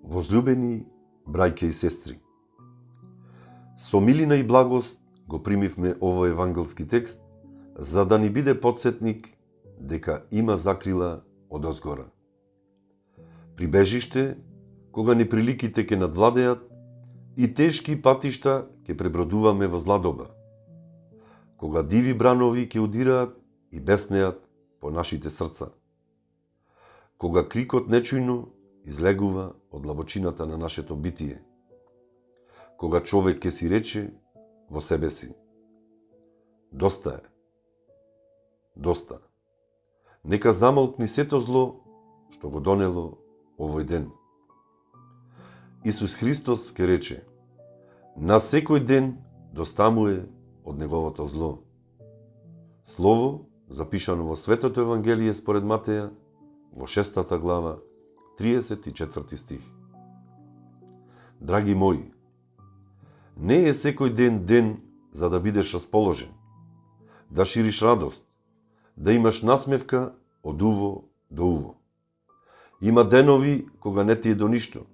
Возлюбени браќа и сестри, со милина и благост го примивме овој евангелски текст за да ни биде потсетник дека има закрила одозгора. Прибежиште кога неприликите ќе надвладеат и тешки патишта ќе пребродуваме во зла доба. Кога диви бранови ќе удираат и беснеат по нашите срца. Кога крикот нечујно излегува од длабочината на нашето битие. Кога човек ќе си рече во себе си: доста е. Доста. Нека замолкни сето зло што го донело овој ден. Исус Христос ќе рече: на секој ден доста му е од неговото зло. Слово запишано во Светото Евангелие според Матеја во 6 глава 34 стих. Драги мои, не е секој ден за да бидеш расположен, да шириш радост, да имаш насмевка од уво до уво. Има денови кога не ти е до ништо,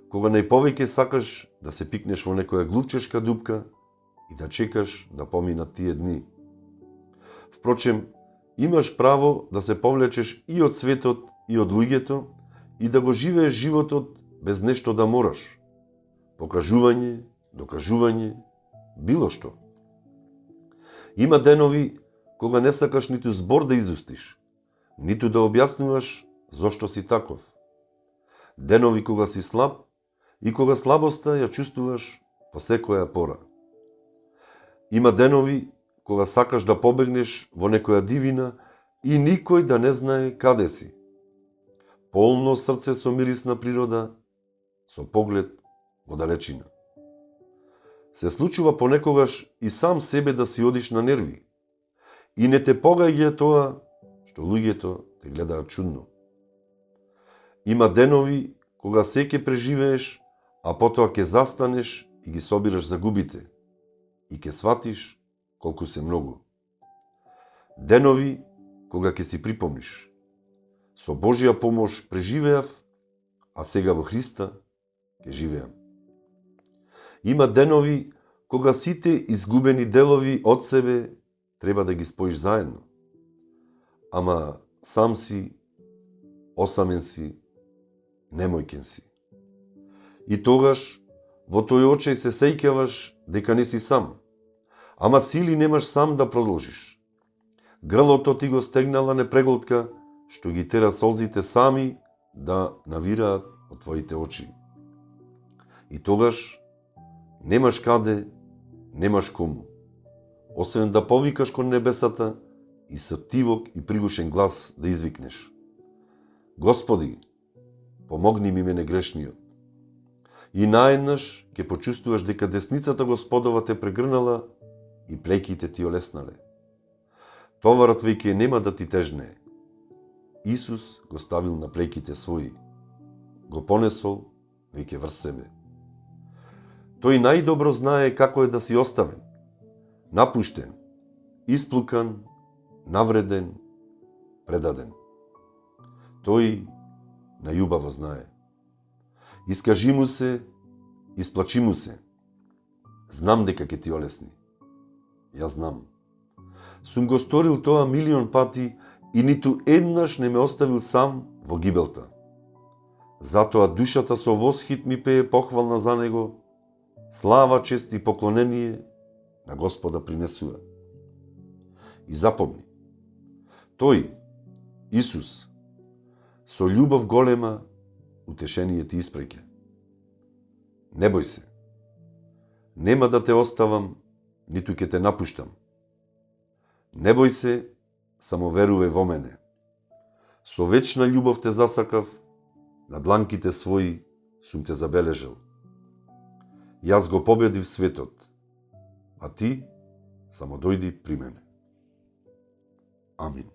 кога најповеќе сакаш да се пикнеш во некоја глувчешка дупка и да чекаш да поминат тие дни. Впрочем, имаш право да се повлечеш и од светот и од луѓето и да го живееш животот без нешто да мораш. Покажување, докажување, било што. Има денови кога не сакаш ниту збор да изустиш, ниту да објаснуваш зошто си таков. Денови кога си слаб и кога слабоста ја чувствуваш во секоја пора. Има денови кога сакаш да побегнеш во некоја дивина и никој да не знае каде си. Полно срце со мирисна природа, со поглед во далечина. Се случува понекогаш и сам себе да си одиш на нерви и не те погаѓа тоа што луѓето те гледаат чудно. Има денови кога се ќе преживееш, а потоа ќе застанеш и ги собираш загубите и ќе сватиш колку се многу. Денови кога ќе си припомниш: со Божја помош преживеав, а сега во Христа ќе живеам. Има денови кога сите изгубени делови од себе треба да ги споиш заедно. Ама сам си, осамен си, немојкен си. И тогаш во тој очај се сеќаваш дека не си сам, ама сили немаш сам да продолжиш. Грлото ти го стегнала непреголтка што ги тера солзите сами да навираат од твоите очи. И тогаш немаш каде, немаш кому, освен да повикаш кон небесата и со тивок и пригушен глас да извикнеш: Господи, помогни ми мене грешниот. И наеднаш ќе почувствуваш дека десницата Господова те прегрнала и плеките ти олеснале. Товарот веќе нема да ти тежнее. Исус го ставил на плеките своји, го понесол веќе врз себе. Тој најдобро знае како е да си оставен, напуштен, исплукан, навреден, предаден. Тој најубаво знае. Искажи му се, исплачи му се. Знам дека ќе ти олесни. Јас знам. Сум го сторил тоа милион пати и ниту еднаш не ме оставил сам во гибелта. Затоа душата со восхит ми пее похвална за него, слава, чест и поклонение на Господа принесува. И запомни, тој, Исус, со љубов голема утешение ти испреќа. Не бој се. Нема да те оставам, ниту ќе те напуштам. Не бој се, само верувај во мене. Со вечна љубов те засакав, на дланките своји сум те забележал. Јас го победив светот, а ти само дојди при мене. Амин.